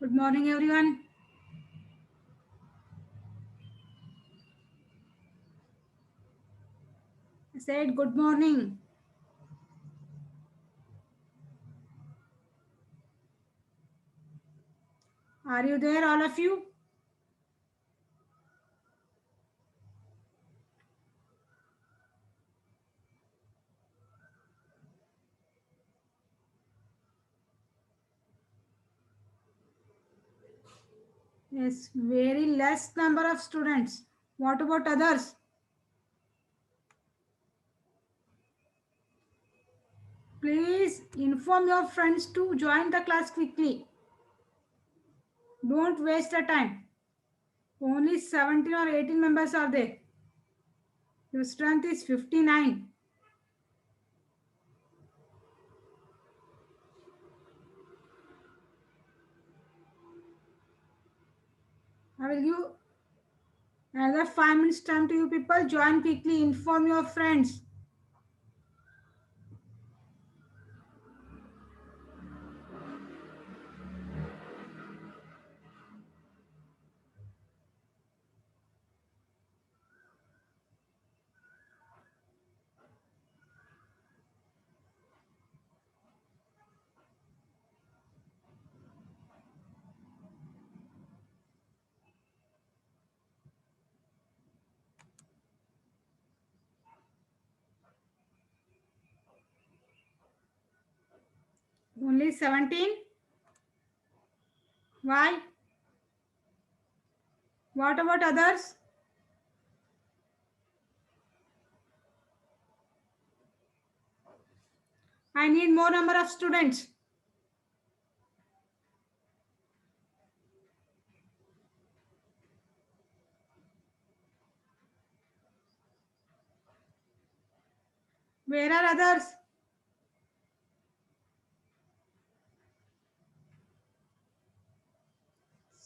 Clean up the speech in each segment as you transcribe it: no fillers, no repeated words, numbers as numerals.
Good morning, everyone. I said good morning. Are you there, all of you? Yes, very less number of students. What about others? Please inform your friends to join the class quickly. Don't waste the time. Only 17 or 18 members are there. Your strength is 59. I will give another 5 minutes time to you people. Join quickly. Inform your friends. Only 17. Why? What about others? I need more number of students. Where are others?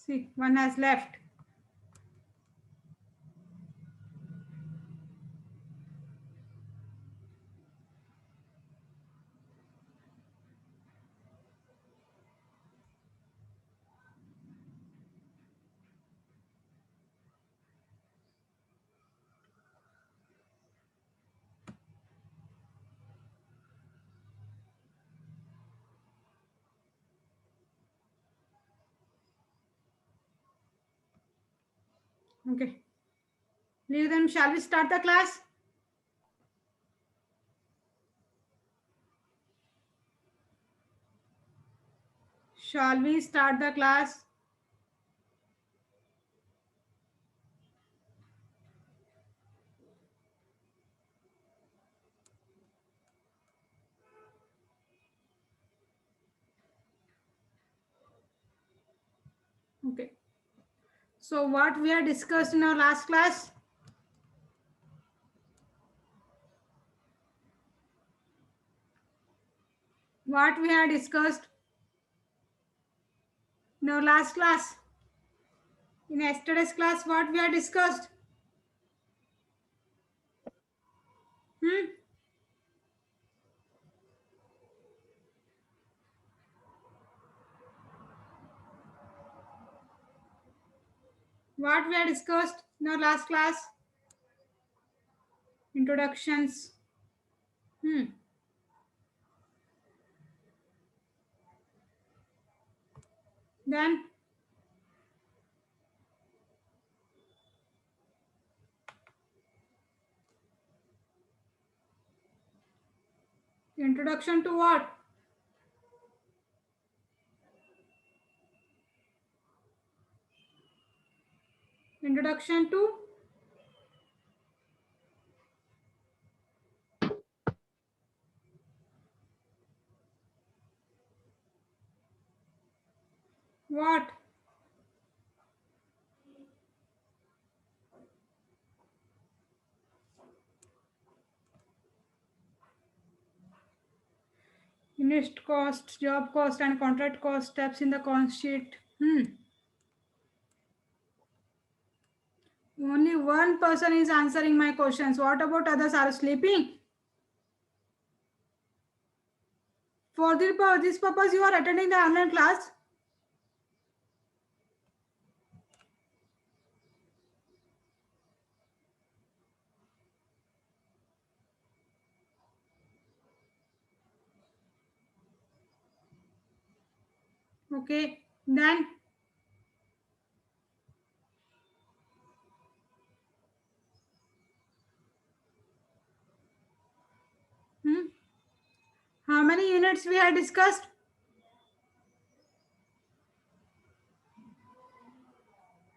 See, one has left. Okay. Leave them. Shall we start the class? Shall we start the class? Okay. So what we have discussed in our last class? What we had discussed in our last class? In yesterday's class, what we had discussed? Hmm? What we had discussed in our last class? Introductions. Hmm. Then introduction to what? Introduction to what? Unit cost, job cost, and contract cost steps in the cost sheet. Only one person is answering my questions. What about others are sleeping? For this purpose, you are attending the online class. Okay, then hmm, how many units we had discussed?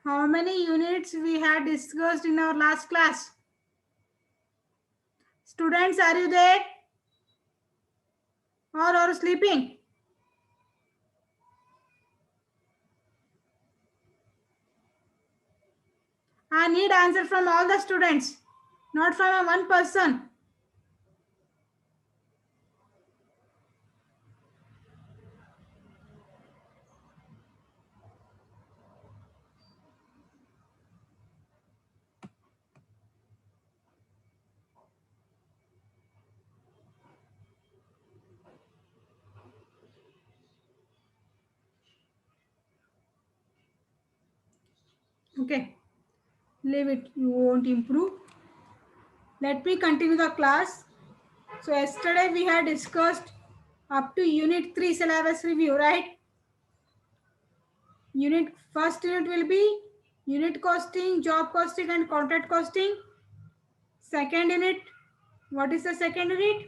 How many units we had discussed in our last class? Students, are you there or are sleeping? I need answer from all the students, not from a one person. Okay, leave it. You won't improve. Let me continue the class. So yesterday we had discussed up to unit 3 syllabus review, right? First unit will be unit costing, job costing and contract costing. Second unit, what is the second unit?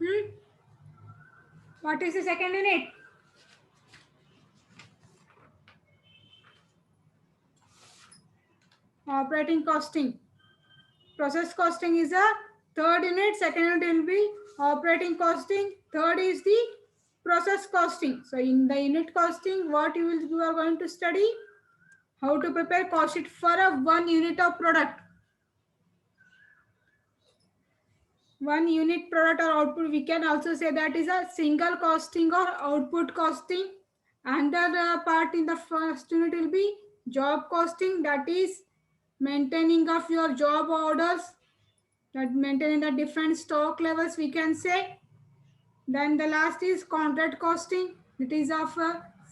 Hmm? What is the second unit? Operating costing. Process costing is a third unit. Second unit will be operating costing. Third is the process costing. So in the unit costing, what you are going to study? How to prepare cost sheet for a one unit of product. One unit product or output, we can also say that is a single costing or output costing. Another part in the first unit will be job costing, that is maintaining of your job orders, that maintaining the different stock levels we can say. Then the last is contract costing. It is of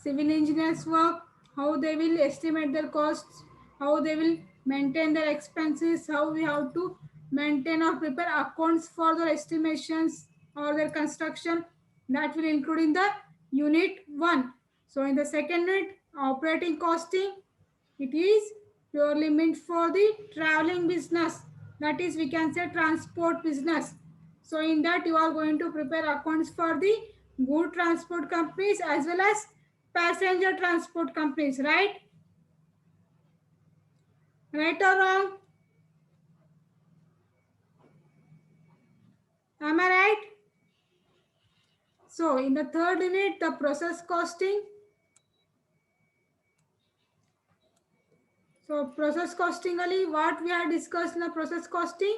civil engineers work, how they will estimate their costs, how they will maintain their expenses, how we have to maintain or prepare accounts for their estimations or their construction. That will include in the unit 1. So in the second unit, operating costing, it is purely meant for the traveling business. That is, we can say transport business. So in that you are going to prepare accounts for the good transport companies as well as passenger transport companies, right? Right or wrong? Am I right? So in the third unit, the process costing. So process costing only what we have discussed in the process costing,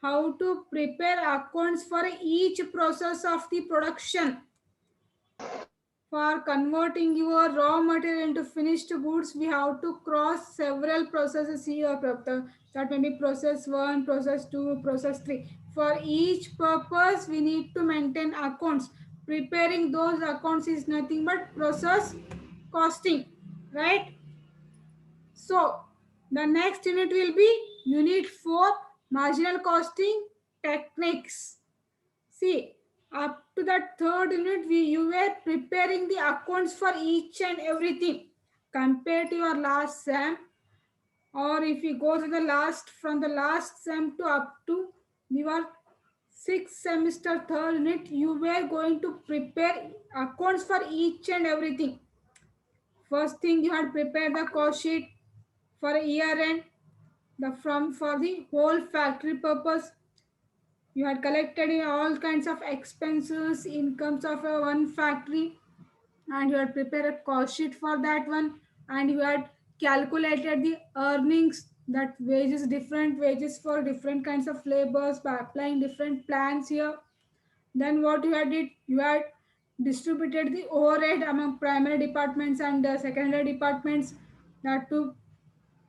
how to prepare accounts for each process of the production. For converting your raw material into finished goods, we have to cross several processes here. That may be process 1, process 2, process 3. For each purpose, we need to maintain accounts. Preparing those accounts is nothing but process costing, right? So, the next unit will be unit 4, marginal costing techniques. See, up to that third unit, you were preparing the accounts for each and everything. Compared to your last SEM, or if you go to the last, from the last SEM to up to your sixth semester third unit, you were going to prepare accounts for each and everything. First thing, you had prepared the cost sheet for a year end, the from for the whole factory purpose. You had collected in all kinds of expenses, incomes of a one factory, and you had prepared a cost sheet for that one, and you had calculated the earnings, that wages, different wages for different kinds of labors by applying different plans here. Then what you had did, you had distributed the overhead among primary departments and secondary departments, that to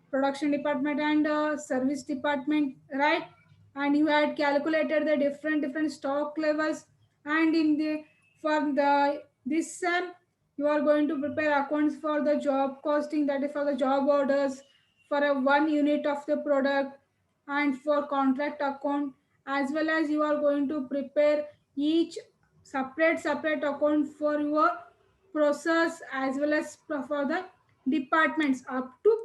production department and service department, right? And you had calculated the different stock levels. And in the for the this sem, you are going to prepare accounts for the job costing, that is for the job orders for a one unit of the product, and for contract account, as well as you are going to prepare each separate account for your process as well as for the departments up to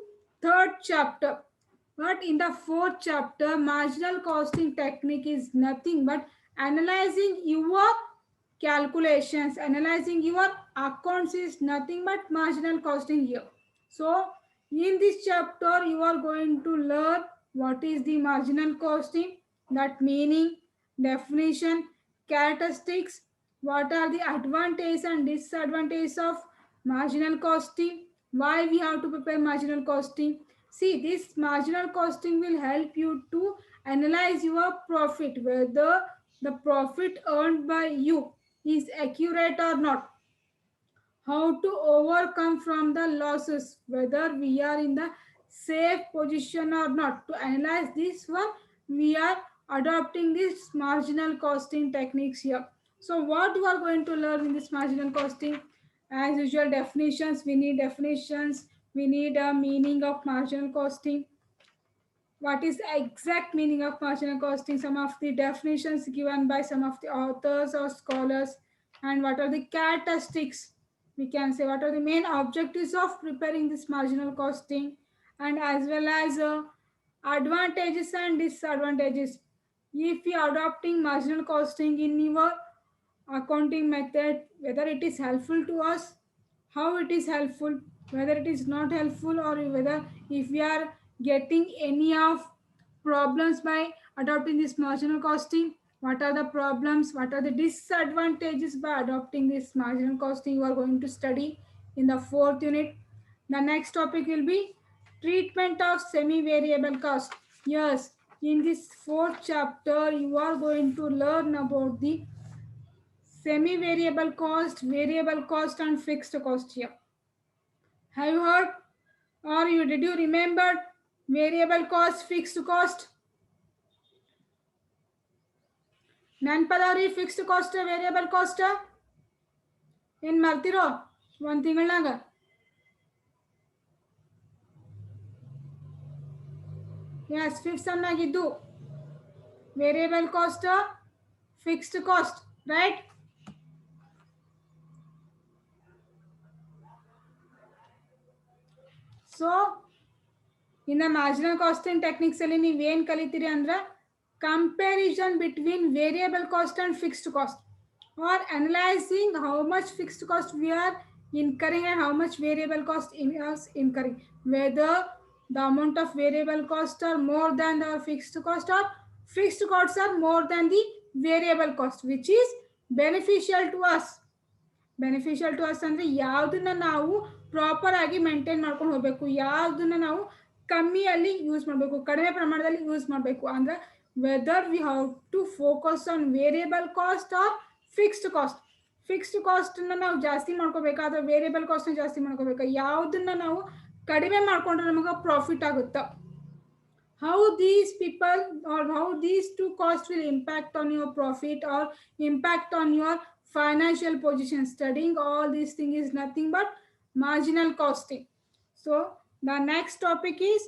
third chapter. But in the fourth chapter, marginal costing technique is nothing but analyzing your calculations, analyzing your accounts is nothing but marginal costing here. So in this chapter, you are going to learn what is the marginal costing, that meaning, definition, characteristics, what are the advantages and disadvantages of marginal costing, why we have to prepare marginal costing. See, this marginal costing will help you to analyze your profit, whether the profit earned by you is accurate or not, how to overcome from the losses, whether we are in the safe position or not. To analyze this one, we are adopting this marginal costing techniques here. So what you are going to learn in this marginal costing? As usual, definitions, we need definitions, we need a meaning of marginal costing, what is the exact meaning of marginal costing, some of the definitions given by some of the authors or scholars, and what are the characteristics, we can say what are the main objectives of preparing this marginal costing, and as well as advantages and disadvantages if you are adopting marginal costing in your accounting method, whether it is helpful to us, how it is helpful, whether it is not helpful, or whether if we are getting any of problems by adopting this marginal costing, what are the problems, what are the disadvantages by adopting this marginal costing, you are going to study in the fourth unit. The next topic will be treatment of semi-variable cost. Yes, in this fourth chapter you are going to learn about the semi-variable cost, variable cost, and fixed cost here. Have you heard, or you did you remember variable cost, fixed cost? ನೆನಪದವ್ರಿ fixed cost variable cost ಏನು ಮಾಡ್ತಿರೋ ಒಂದು ತಿಂಗಳಾಗ? Yes, fifth ಸಮ್ನಾಗಿದ್ದು variable cost, fixed cost, right? So ಇನ್ನು marginal costing techniques ಅಲ್ಲಿ ನೀವು ಏನು ಕಲಿತೀರಿ ಅಂದ್ರೆ comparison between variable cost and fixed cost, or analyzing how much fixed cost we are incurring and how much variable cost is incurring, whether the amount of variable cost are more than the fixed cost or fixed costs are more than the variable cost, which is beneficial to us. Beneficial to us ಅಂದರೆ ಯಾವುದನ್ನ ನಾವು proper ಆಗಿ maintain ಮಾಡ್ಕೊಂಡು ಹೋಗಬೇಕು, ಯಾವುದನ್ನ ನಾವು ಕಮ್ಮಿಯಲ್ಲಿ use ಮಾಡಬೇಕು, ಕಡಿಮೆ ಪ್ರಮಾಣದಲ್ಲಿ ಯೂಸ್ ಮಾಡಬೇಕು ಅಂದರೆ whether we have to focus on variable cost or fixed cost. Fixed ಕಾಸ್ಟನ್ನು ನಾವು ಜಾಸ್ತಿ ಮಾಡ್ಕೋಬೇಕಾ ಅಥವಾ ವೇರಿಯಬಲ್ ಕಾಸ್ಟ್ನ ಜಾಸ್ತಿ ಮಾಡ್ಕೋಬೇಕಾ, ಯಾವುದನ್ನ ನಾವು ಕಡಿಮೆ ಮಾಡ್ಕೊಂಡ್ರೆ ನಮಗೆ ಪ್ರಾಫಿಟ್ ಆಗುತ್ತಾ, how these people or how these two costs will impact on your profit or impact on your financial position. Studying all these things is nothing but marginal costing. So the next topic is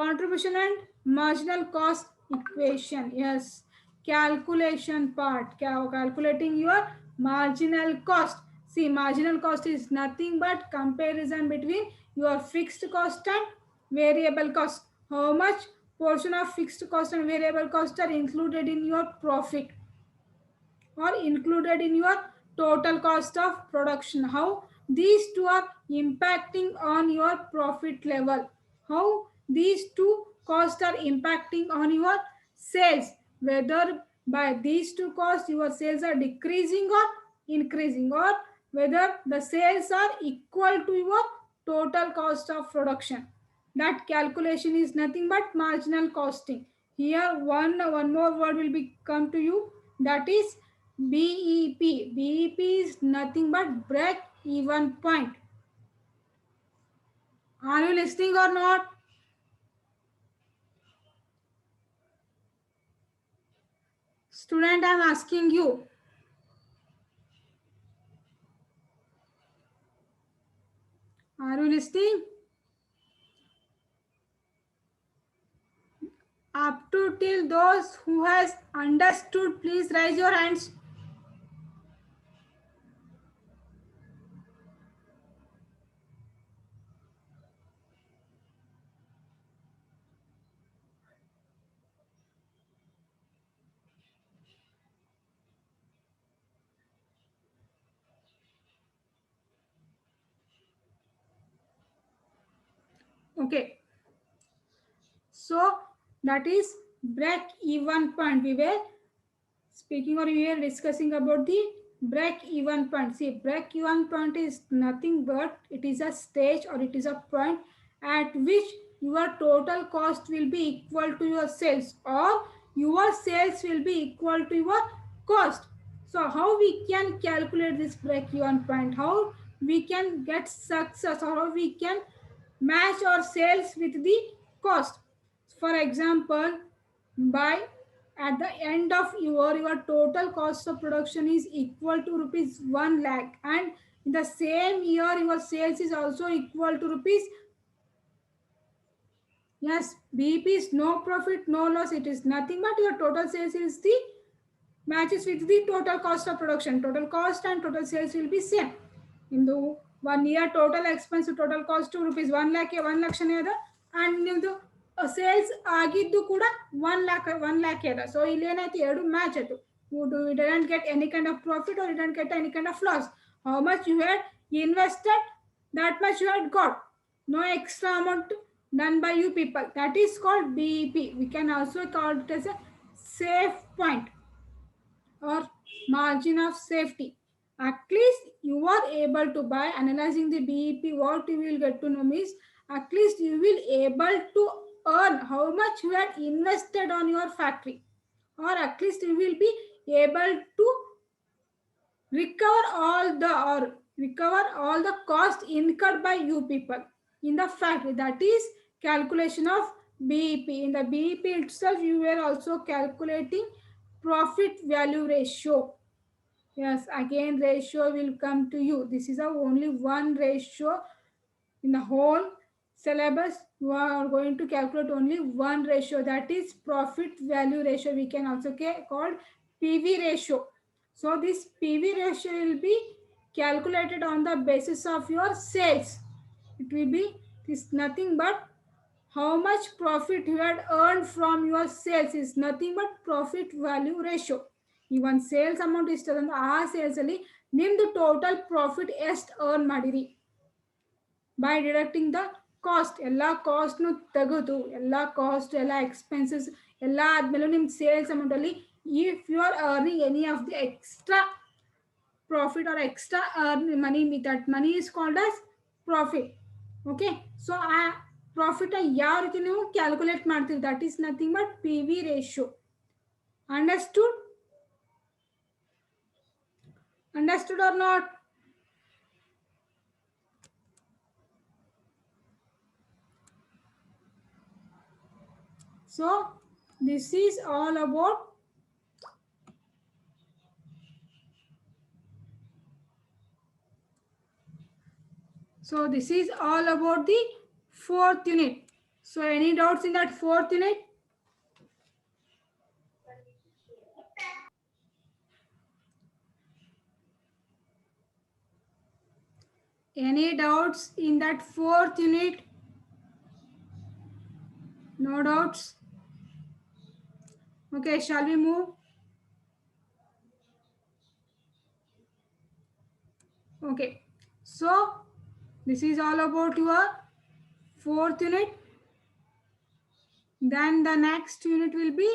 contribution and marginal cost equation. Yes, calculation part, calculating your marginal cost. See, marginal cost is nothing but comparison between your fixed cost and variable cost. How much portion of fixed cost and variable cost are included in your profit or included in your total cost of production, how these two are impacting on your profit level, how these two costs are impacting on your sales, whether by these two costs your sales are decreasing or increasing, or whether the sales are equal to your total cost of production. That calculation is nothing but marginal costing. Here one more word will be come to you, that is BEP. BEP is nothing but break even point. Are you listening or not? Student, I am asking you. Are you listening? Up to till those who has understood, please raise your hands. Okay, so that is break even point. We were speaking, or we were discussing about the break even point. See, break even point is nothing but it is a stage, or it is a point at which your total cost will be equal to your sales, or your sales will be equal to your cost. So how we can calculate this break even point, how we can get success, or how we can match our sales with the cost. For example, by at the end of your total cost of production is equal to rupees 1 lakh, and in the same year your sales is also equal to rupees, yes, BEP is no profit no loss, it is nothing but your total sales is the matches with the total cost of production. Total cost and total sales will be same. In the 1 year total expense total cost to rupees 1 lakh 1 lakh ada, and ನಿಮ್ದು sales ಆಗಿದ್ದು ಕೂಡ 1 lakh ಇದೆ. So ಇಲ್ಲಿ ಏನಾಯ್ತು, ಎರಡು match ಆಯ್ತು. You didn't get any kind of profit, or you didn't get any kind of loss. How much you had invested, that much you had got. No extra amount done by you people. That is called BEP. We can also call it as a safe point, or margin of safety. At least you are able to, by analyzing the BEP, what you will get to know is at least you will able to earn how much you had invested on your factory, or at least you will be able to recover all the cost incurred by you people in the factory. That is calculation of BEP. In the BEP itself you were also calculating profit value ratio. Yes, again ratio will come to you. This is a only one ratio in the whole syllabus. You are going to calculate only one ratio, that is profit value ratio. We can also call PV ratio. So this PV ratio will be calculated on the basis of your sales. It will be this nothing but how much profit you had earned from your sales is nothing but profit value ratio. Even sales amount is ಆ sales ಅಲ್ಲಿ ನಿಮ್ದು total profit ಎಷ್ಟು earn ಮಾಡಿರಿ by deducting the cost. ಎಲ್ಲ ಕಾಸ್ಟ್ನು ತೆಗೆದು, ಎಲ್ಲ cost, ಎಲ್ಲ expenses ಎಲ್ಲ ಆದ್ಮೇಲೆ ನಿಮ್ಮ ಸೇಲ್ಸ್ ಅಮೌಂಟ್ ಅಲ್ಲಿ if you are earning any of the extra profit or extra money, that money is called as profit. Okay, so profit ಯಾವ ರೀತಿ ನೀವು ಕ್ಯಾಲ್ಕುಲೇಟ್ ಮಾಡ್ತೀರಿ, that is nothing but PV ratio. Understood? Understood or not? So this is all about the fourth unit. So any doubts in that fourth unit? Any doubts in that fourth unit? No doubts? Okay, shall we move? Okay, so this is all about your fourth unit. Then the next unit will be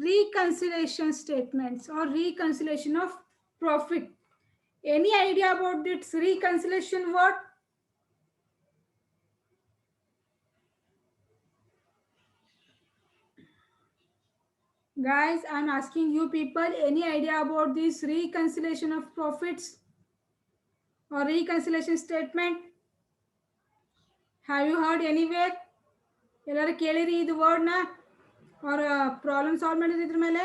reconciliation statements, or reconciliation of profit. Any idea about this reconciliation word? Guys, I'm asking you people, any idea about this reconciliation of profits or reconciliation statement? Have you heard anywhere? ಎಲ್ಲರೂ ಕೇಳಿರಿ ಇದು ವರ್ಡ್ನ, or problem solve ಮಾಡಿರಿ ಇದ್ರ ಮೇಲೆ?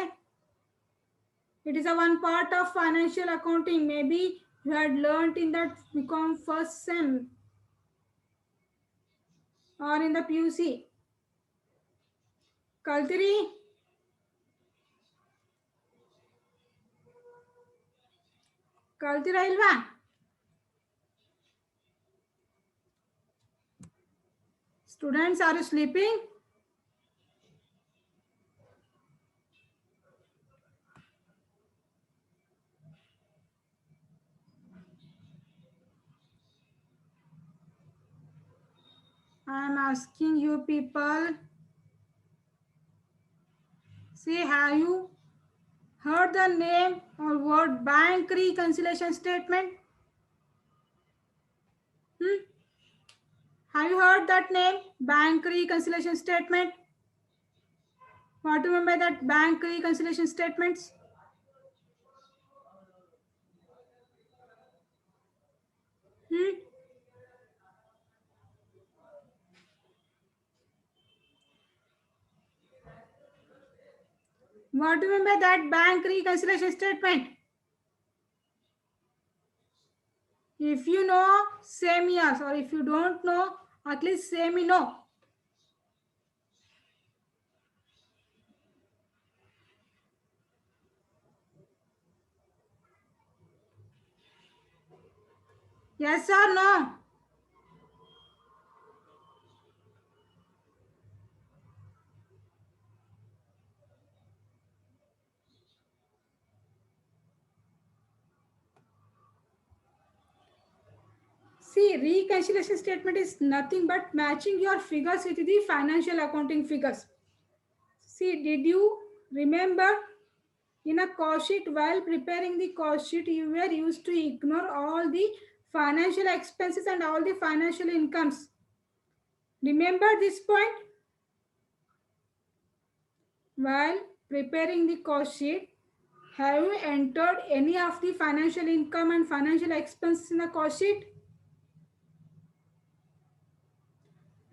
It is a one part of financial accounting. Maybe you had learnt in that BCom first sem or in the PUC. ಕಲ್ತಿರಿ? ಕಲ್ತಿರಾ ಇಲ್ವಾ? Students, are you sleeping? I am asking you people. See, have you heard the name or word bank reconciliation statement? Hmm? Have you heard that name? Bank reconciliation statement. What do you mean by that bank reconciliation statements? Hmm? What do you mean by that bank reconciliation statement? If you know, say me yes, or if you don't know, at least say me no. Yes or no? See, reconciliation statement is nothing but matching your figures with the financial accounting figures. See, did you remember in a cost sheet, while preparing the cost sheet, you were used to ignore all the financial expenses and all the financial incomes. Remember this point? While preparing the cost sheet, have you entered any of the financial income and financial expenses in the cost sheet?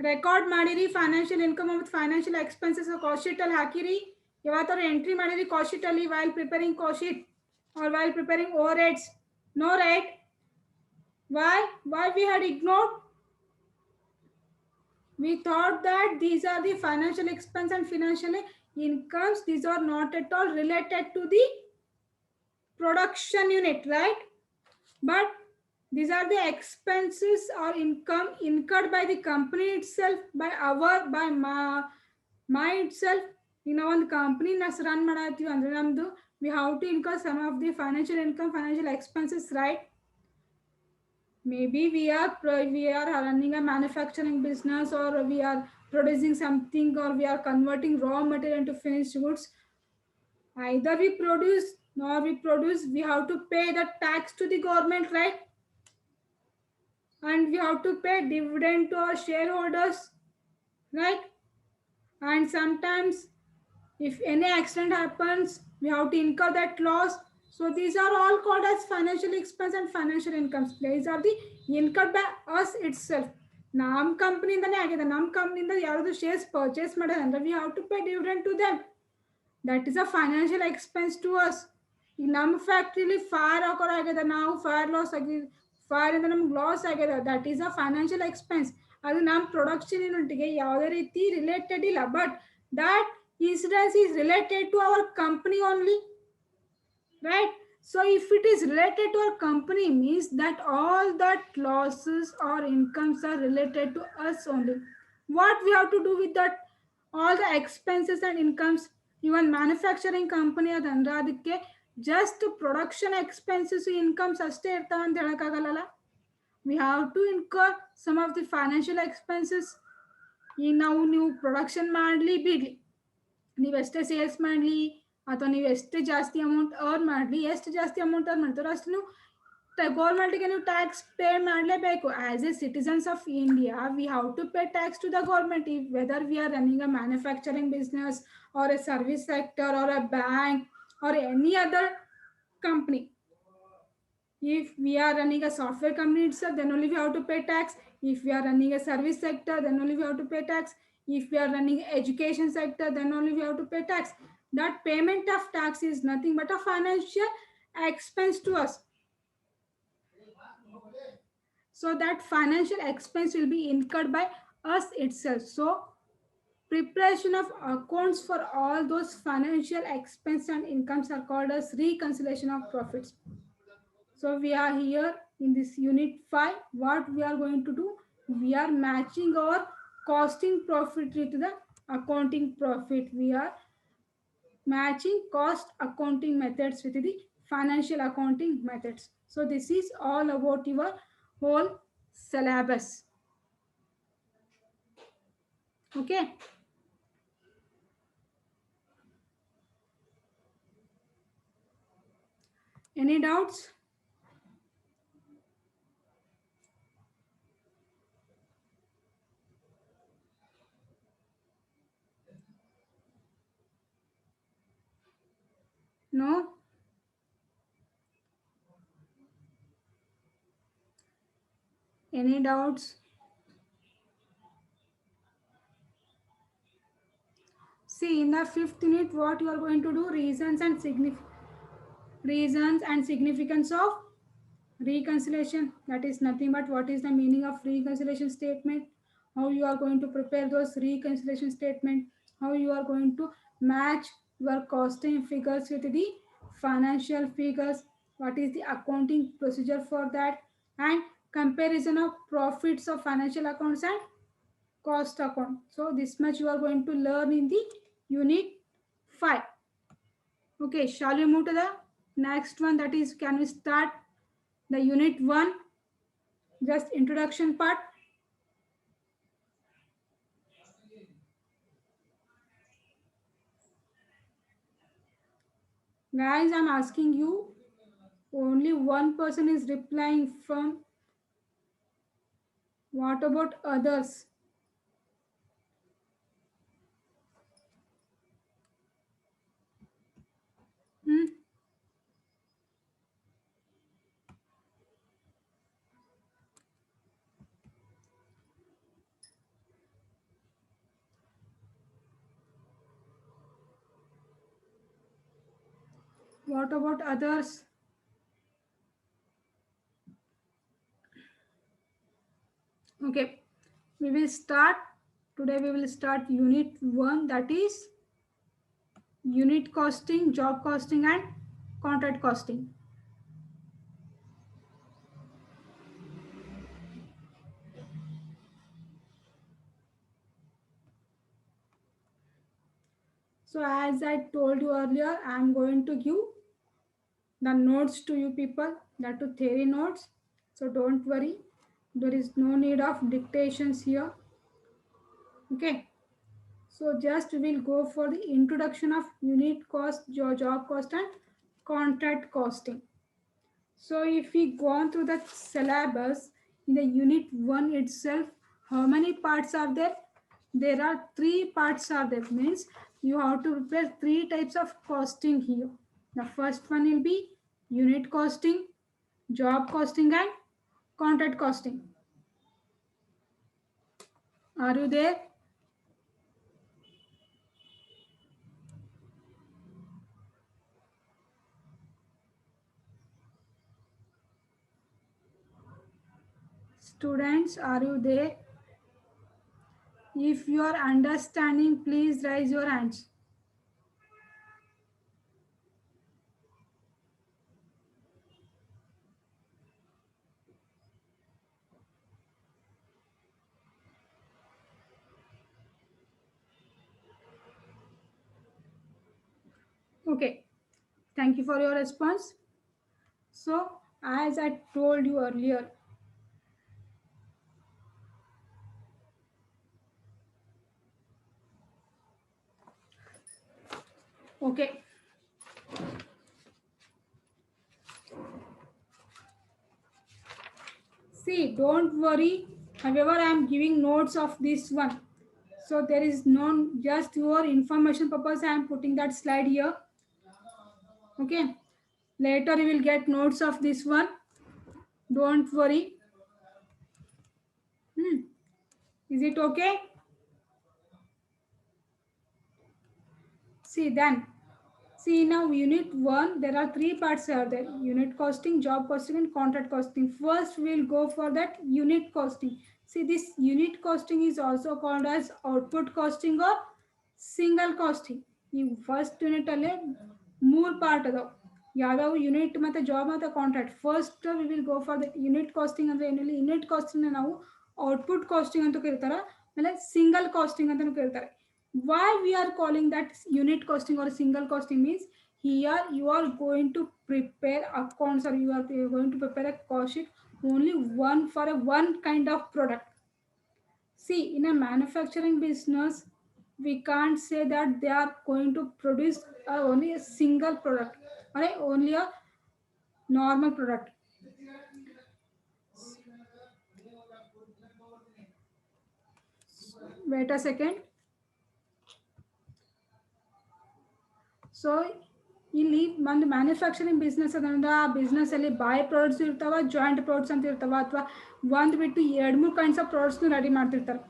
Record ಮಾಡಿರಿ financial income ಮತ್ತು financial expenses cost sheet ಅಲ್ಲಿ ಹಾಕಿರಿ ಯಾವತ್ತಾರು entry ಮಾಡಿರಿ cost sheet ಅಲ್ಲಿ while preparing cost sheet or while preparing overheads no right why we had ignored we thought that these are the financial expense and financial incomes these are not at all related to the production unit right but these are the expenses or income incurred by the company itself by my itself in our company nas run ಮಾಡಾತೀವಿ ಅಂದ್ರೆ ನಮ್ದು we have to incur some of the financial income financial expenses right maybe we are running a manufacturing business or we are producing something or we are converting raw material into finished goods either we have to pay the tax to the government right and we have to pay dividend to our shareholders right and sometimes if any accident happens we have to incur that loss so these are all called as financial expense and financial incomes these are the incurred by us itself ನಮ್ಮ ಕಂಪ್ನಿಯಿಂದನೇ ಆಗಿದೆ ನಮ್ಮ ಕಂಪ್ನಿಯಿಂದ ಯಾರಾದರೂ shares purchase ಮಾಡಿದ್ರೆ ಅಂದ್ರೆ we have to pay dividend to them that is a financial expense to us ಈಗ ನಮ್ಮ ಫ್ಯಾಕ್ಟ್ರಿಲಿ fire ಹಾಕೋರ್ ಆಗಿದೆ ನಾವು ಫೈರ್ ಲಾಸ್ ಆಗಿ ಫೈರ್ ಇಂದ ನಮ್ಗೆ ಲಾಸ್ ಆಗಿದೆ that is a financial expense ಅದು ನಮ್ಮ ಪ್ರೊಡಕ್ಷನ್ ಯೂನಿಟ್ಗೆ ಯಾವುದೇ ರೀತಿ ರಿಲೇಟೆಡ್ ಇಲ್ಲ but that incidence is related to our company only right so if it is related to our company means that all that losses or incomes are related to us only what we have to do with that all the expenses and incomes even manufacturing company ಅದಂದ್ರೆ ಅದಕ್ಕೆ just production expenses incomes ಅಷ್ಟೇ ಇರ್ತಾವ ಅಂತ ಹೇಳಕ್ಕಾಗಲ್ಲ we have to incur some of the financial expenses ಈಗ ನಾವು ನೀವು production ಮಾಡಲಿ ಬಿಡಲಿ ನೀವೆಷ್ಟೇ ಸೇಲ್ಸ್ ಮಾಡಲಿ ಅಥವಾ ನೀವು ಎಷ್ಟೇ ಜಾಸ್ತಿ ಅಮೌಂಟ್ ಅರ್ನ್ ಮಾಡಲಿ ಎಷ್ಟು ಜಾಸ್ತಿ ಅಮೌಂಟ್ ಅರ್ನ್ ಮಾಡ್ತಾರೋ ಅಷ್ಟು ನೀವು ಗೌರ್ಮೆಂಟ್ಗೆ ನೀವು ಟ್ಯಾಕ್ಸ್ ಪೇ ಮಾಡಲೇಬೇಕು as a citizens of India we have to pay tax to the government if whether we are running a manufacturing business or a service sector or a bank or any other company if we are running a software company itself then only we have to pay tax if we are running a service sector then only we have to pay tax if we are running education sector then only we have to pay tax that payment of tax is nothing but a financial expense to us so that financial expense will be incurred by us itself so preparation of accounts for all those financial expense and incomes are called as reconciliation of profits so we are here in this unit 5 what we are going to do we are matching our costing profit with the accounting profit we are matching cost accounting methods with the financial accounting methods so this is all about your whole syllabus Okay. Any doubts? No? Any doubts? See, in the fifth unit, what you are going to do? Reasons and significance of reconciliation. That is nothing but what is the meaning of reconciliation statement, how you are going to prepare those reconciliation statement, how you are going to match your costing figures with the financial figures, what is the accounting procedure for that, and comparison of profits of financial accounts and cost account. So this much you are going to learn in the unit 5. Okay, shall we move to the next one, that is can we start the unit 1, just introduction part. Guys, I'm asking you, only one person is replying from, what about others? Hmm? What about others? Okay, we will start. Today we will start unit 1, that is unit costing, job costing and contract costing. So as I told you earlier, I am going to give the notes to you people, that to theory notes. So don't worry, there is no need of dictations here. Okay. So just we'll go for the introduction of unit cost, job cost and contract costing. So if we go on through the syllabus in the unit 1 itself, how many parts are there? There are 3 parts are there, means you have to prepare 3 types of costing here. The first one will be unit costing, job costing and contract costing. Are you there? Students, are you there? If you are understanding, please raise your hands. Okay, thank you for your response. So, as I told you earlier, okay, see, don't worry. However, I am giving notes of this one. So, there is no, just your information purpose, I am putting that slide here. Okay, later you will get notes of this one. Don't worry. Hmm. Is it okay? See, then see now unit 1, there are 3 parts are there. Unit costing, job costing and contract costing. First we'll go for that unit costing. See, this unit costing is also called as output costing or single costing. ಈ first unit ಅಲ್ಲಿ 3 part ಅದಾವ. ಯಾವ್ಯಾವ unit ಮತ್ತೆ job ಮತ್ತೆ contract. First we will go for the unit costing ಅಂದ್ರೆ ಏನಿಲ್ಲ, unit costing ನಾವು output costing ಅಂತ ಕರೀತಾರೆ, ಆಮೇಲೆ ಸಿಂಗಲ್ ಕಾಸ್ಟಿಂಗ್ ಅಂತಾನು ಕರೀತಾರೆ. Why we are calling that unit costing or single costing means, here you are going to prepare accounts or you are going to prepare a cost sheet only one for a one kind of product. See, in a manufacturing business, we can't say that they are going to produce only a single product or only a normal product. Wait a second. So ಇಲ್ಲಿ ಒಂದು manufacturing business ಅದರಿಂದ ಆ ಬಿಸ್ನೆಸ್ಸಲ್ಲಿ by products ಇರ್ತಾವ, joint products ಅಂತ ಇರ್ತಾವ, ಅಥವಾ ಒಂದು ಬಿಟ್ಟು ಎರಡು ಮೂರು ಕೈಂಡ್ಸ್ ಆಫ್ ಪ್ರಾಡಕ್ಟ್ಸ್ನು ರೆಡಿ ಮಾಡ್ತಿರ್ತಾರೆ.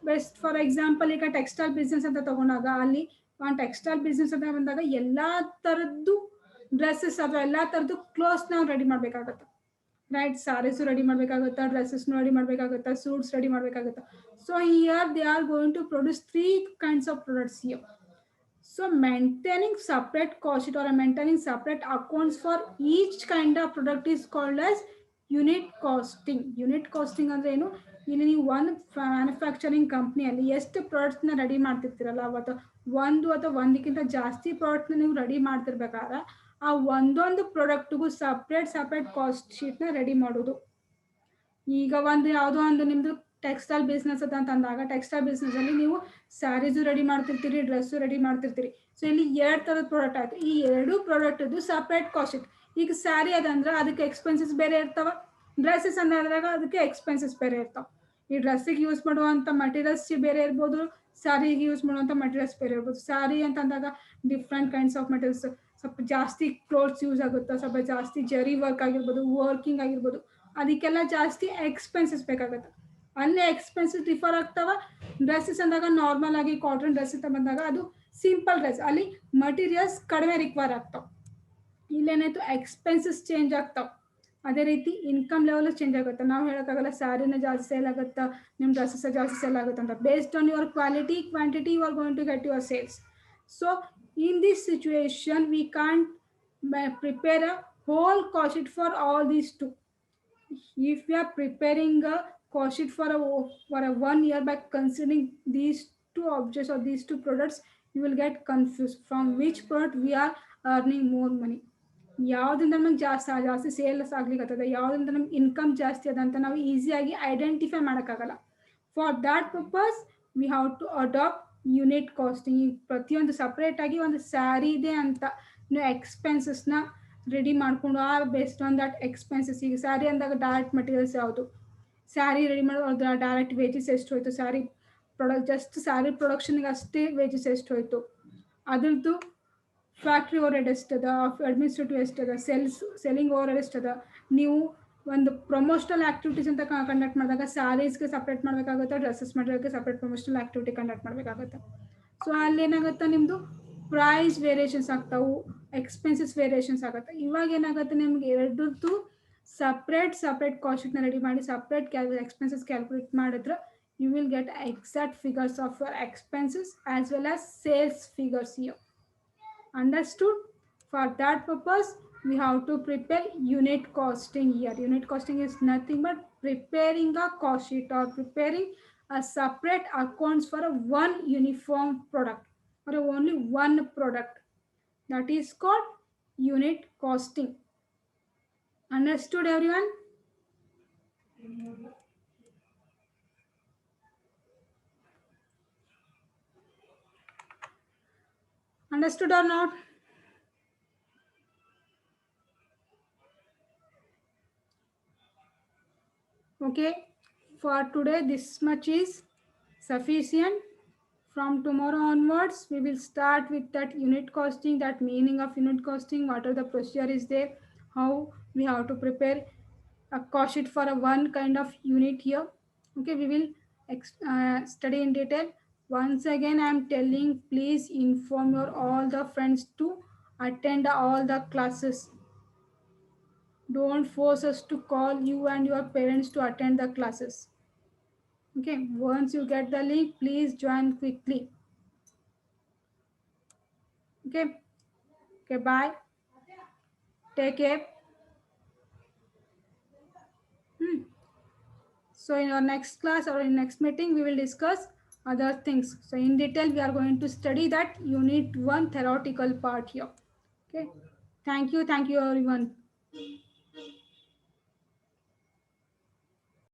ಬೆಸ್ಟ್ ಫಾರ್ ಎಕ್ಸಾಂಪಲ್ ಈಗ ಟೆಕ್ಸ್ಟೈಲ್ ಬಿಸ್ನೆಸ್ ಅಂತ ತಗೊಂಡಾಗ ಅಲ್ಲಿ ಒಂದು ಟೆಕ್ಸ್ಟೈಲ್ ಬಿಸ್ನೆಸ್ ಅಂತ ಬಂದಾಗ ಎಲ್ಲ ಥರದ್ದು ಡ್ರೆಸ್ಸಸ್ ಅಥವಾ ಎಲ್ಲ ಥರದ್ದು ಕ್ಲೋತ್ಸ್ ನಾವು ರೆಡಿ ಮಾಡಬೇಕಾಗತ್ತೆ. ರೈಟ್, ಸಾರೀಸು ರೆಡಿ ಮಾಡಬೇಕಾಗುತ್ತಾ, ಡ್ರೆಸ್ಸಸ್ನು ರೆಡಿ ಮಾಡಬೇಕಾಗುತ್ತಾ, ಸೂಟ್ಸ್ ರೆಡಿ ಮಾಡಬೇಕಾಗುತ್ತಾ. So here they are going to produce 3 kinds of products here. So maintaining separate cost sheet or maintaining separate accounts for each kind of product is called as unit costing. Unit costing ಅಂದ್ರೆ ಏನು? ಇಲ್ಲಿ ನೀವು ಒಂದು manufacturing ಕಂಪ್ನಿಯಲ್ಲಿ ಎಷ್ಟು ಪ್ರಾಡಕ್ಟ್ಸ್ನ ready ಮಾಡ್ತಿರ್ತೀರಲ್ಲ, ಅವತ್ತು ಒಂದು ಅಥವಾ ಒಂದಕ್ಕಿಂತ ಜಾಸ್ತಿ ಪ್ರಾಡಕ್ಟ್ನ ನೀವು ರೆಡಿ ಮಾಡ್ತಿರ್ಬೇಕಾದ್ರೆ ಆ ಒಂದೊಂದು ಪ್ರಾಡಕ್ಟ್ಗೂ ಸಪ್ರೇಟ್ ಕಾಸ್ಟ್ ಶೀಟ್ನ ರೆಡಿ ಮಾಡೋದು. ಈಗ ಒಂದು ಯಾವುದೋ ಒಂದು ನಿಮ್ಮದು ಟೆಕ್ಸ್ಟೈಲ್ ಬಿಸ್ನೆಸ್ ಅಂತ ಅಂದಾಗ ಟೆಕ್ಸ್ಟೈಲ್ ಬಿಸ್ನೆಸ್ಸಲ್ಲಿ ನೀವು ಸ್ಯಾರೀಸು ರೆಡಿ ಮಾಡ್ತಿರ್ತೀರಿ, ಡ್ರೆಸ್ಸು ರೆಡಿ ಮಾಡ್ತಿರ್ತೀರಿ. ಸೊ ಇಲ್ಲಿ 2 ಥರದ ಪ್ರಾಡಕ್ಟ್ ಆಯಿತು. ಈ 2 ಪ್ರಾಡಕ್ಟ್ದು ಸಪ್ರೇಟ್ ಕಾಸ್ಟ್ ಶೀಟ್. ಈಗ ಸ್ಯಾರಿ ಅದಂದ್ರೆ ಅದಕ್ಕೆ ಎಕ್ಸ್ಪೆನ್ಸಸ್ ಬೇರೆ ಇರ್ತಾವೆ, ಡ್ರೆಸ್ಸಸ್ ಅಂದಾಗ ಅದಕ್ಕೆ ಎಕ್ಸ್ಪೆನ್ಸಸ್ ಬೇರೆ ಇರ್ತಾವೆ. ಈ ಡ್ರೆಸ್ಸಿಗೆ ಯೂಸ್ ಮಾಡುವಂಥ ಮಟೀರಿಯಲ್ಸ್ ಬೇರೆ ಇರ್ಬೋದು, ಸ್ಯಾರಿಗೆ ಯೂಸ್ ಮಾಡುವಂಥ ಮಟೀರಿಯಲ್ಸ್ ಬೇರೆ ಇರ್ಬೋದು. ಸ್ಯಾರಿ ಅಂತ ಅಂದಾಗ ಡಿಫ್ರೆಂಟ್ ಕೈಂಡ್ಸ್ ಆಫ್ ಮಟೀರಿಯಲ್ಸ್, ಸ್ವಲ್ಪ ಜಾಸ್ತಿ ಕ್ಲೋತ್ಸ್ ಯೂಸ್ ಆಗುತ್ತೆ, ಸ್ವಲ್ಪ ಜಾಸ್ತಿ ಜರಿ ವರ್ಕ್ ಆಗಿರ್ಬೋದು, ವರ್ಕಿಂಗ್ ಆಗಿರ್ಬೋದು, ಅದಕ್ಕೆಲ್ಲ ಜಾಸ್ತಿ ಎಕ್ಸ್ಪೆನ್ಸಸ್ ಬೇಕಾಗುತ್ತೆ. ಅಲ್ಲಿ ಎಕ್ಸ್ಪೆನ್ಸಸ್ ಡಿಫರ್ ಆಗ್ತಾವ. ಡ್ರೆಸ್ಸಸ್ ಅಂದಾಗ ನಾರ್ಮಲ್ ಆಗಿ ಕಾಟನ್ ಡ್ರೆಸ್ ಅಂತ ಬಂದಾಗ ಅದು ಸಿಂಪಲ್ ಡ್ರೆಸ್, ಅಲ್ಲಿ ಮಟೀರಿಯಲ್ಸ್ ಕಡಿಮೆ ರಿಕ್ವೈರ್ ಆಗ್ತಾವೆ. ಇಲ್ಲೇನಾಯ್ತು, ಎಕ್ಸ್ಪೆನ್ಸಸ್ ಚೇಂಜ್ ಆಗ್ತಾವೆ. ಅದೇ ರೀತಿ ಇನ್ಕಮ್ ಲೆವೆಲ್ ಚೇಂಜ್ ಆಗುತ್ತೆ. ನಾವು ಹೇಳೋಕ್ಕಾಗಲ್ಲ ಸ್ಯಾರಿನ ಜಾಸ್ತಿ ಸೇಲ್ ಆಗುತ್ತಾ, ನಿಮ್ಮ ಡ್ರೆಸ್ಸಸ್ ಜಾಸ್ತಿ ಸೇಲ್ ಆಗುತ್ತೆ ಅಂತ. Based on your quality, quantity, you are going to get your sales. So in this situation we can't prepare a whole cost sheet for all these two. If we are preparing a cost sheet for a 1 year by considering these 2 objects or these 2 products, you will get confused from which product we are earning more money. ಯಾವುದರಿಂದ ನಮಗೆ ಜಾಸ್ತಿ sales ಆಗ್ಲಿಕ್ಕತ್ತದ, ಯಾವುದರಿಂದ ನಮ್ಗೆ income ಜಾಸ್ತಿ ಅದ ಅಂತ ನಾವು ಈಸಿಯಾಗಿ ಐಡೆಂಟಿಫೈ ಮಾಡೋಕ್ಕಾಗಲ್ಲ. For that purpose we have to adopt unit costing. ಈಗ ಪ್ರತಿಯೊಂದು ಸಪ್ರೇಟಾಗಿ ಒಂದು ಸ್ಯಾರಿ ಇದೆ ಅಂತ ನೀವು ಎಕ್ಸ್ಪೆನ್ಸಸ್ನ ರೆಡಿ ಮಾಡಿಕೊಂಡು ಬೇಸ್ಡ್ ಆನ್ ದಟ್ ಎಕ್ಸ್ಪೆನ್ಸಸ್. ಈಗ ಸ್ಯಾರಿ ಅಂದಾಗ ಡೈರೆಕ್ಟ್ ಮಟೀರಿಯಲ್ಸ್ ಯಾವುದು, ಸ್ಯಾರಿ ರೆಡಿ ಮಾಡೋದು ಡೈರೆಕ್ಟ್ ವೇಜಸ್ ಎಷ್ಟು ಹೋಯ್ತು, ಸ್ಯಾರಿ ಜಸ್ಟ್ ಸ್ಯಾರಿ ಪ್ರೊಡಕ್ಷನ್ಗೆ ಅಷ್ಟೇ ವೇಜಸ್ ಎಷ್ಟು ಹೋಯ್ತು, ಅದ್ರದ್ದು ಫ್ಯಾಕ್ಟ್ರಿ ಓವರ್ ಹೆಡ್ ಎಷ್ಟದ, ಅಡ್ಮಿನಿಸ್ಟ್ರೇಟಿವ್ ಎಷ್ಟದ, ಸೆಲ್ಲಿಂಗ್ ಓವರ್ ಹೆಡ್ ಎಷ್ಟದ. ನೀವು ಒಂದು ಪ್ರಮೋಷನಲ್ ಆ್ಯಕ್ಟಿವಿಟೀಸ್ ಅಂತ ಕಂಡಕ್ಟ್ ಮಾಡಿದಾಗ ಸ್ಯಾರೀಸ್ಗೆ ಸಪ್ರೇಟ್ ಮಾಡಬೇಕಾಗುತ್ತೆ, ಡ್ರೆಸ್ಸಸ್ ಮಾಡೋದಕ್ಕೆ ಸಪ್ರೇಟ್ ಪ್ರಮೋಷನಲ್ ಆ್ಯಕ್ಟಿವಿಟಿ ಕಂಡಕ್ಟ್ ಮಾಡಬೇಕಾಗುತ್ತೆ. ಸೊ ಅಲ್ಲಿ ಏನಾಗುತ್ತೆ, ನಿಮ್ಮದು ಪ್ರೈಸ್ ವೇರಿಯೇಷನ್ಸ್ ಆಗ್ತಾವು, ಎಕ್ಸ್ಪೆನ್ಸಸ್ ವೇರಿಯೇಷನ್ಸ್ ಆಗುತ್ತೆ. ಇವಾಗ ಏನಾಗುತ್ತೆ, ನಿಮ್ಗೆ ಎರಡರದ್ದು ಸಪ್ರೇಟ್ ಕಾಸ್ಟ್ ಶೀಟ್ನ ರೆಡಿ ಮಾಡಿ ಸಪ್ರೇಟ್ ಎಕ್ಸ್ಪೆನ್ಸಸ್ ಕ್ಯಾಲ್ಕುಲೇಟ್ ಮಾಡಿದ್ರೆ you will get exact figures of your expenses as well as sales figures here. Understood? For that purpose we have to prepare unit costing here. Unit costing is nothing but preparing a cost sheet or preparing a separate accounts for a one uniform product or only one product. That is called unit costing. Understood everyone? Understood or not? Okay, for today this much is sufficient. From tomorrow onwards we will start with that unit costing, that meaning of unit costing, what are the procedure is there, how we have to prepare a cost sheet for a one kind of unit here. Okay, we will study in detail. Once again I am telling, please inform your all the friends to attend all the classes. Don't force us to call you and your parents to attend the classes. Okay, once you get the link, please join quickly. Okay, bye, take care. So in our next class or in next meeting we will discuss other things. So in detail we are going to study that unit 1 theoretical part here. Okay, thank you everyone.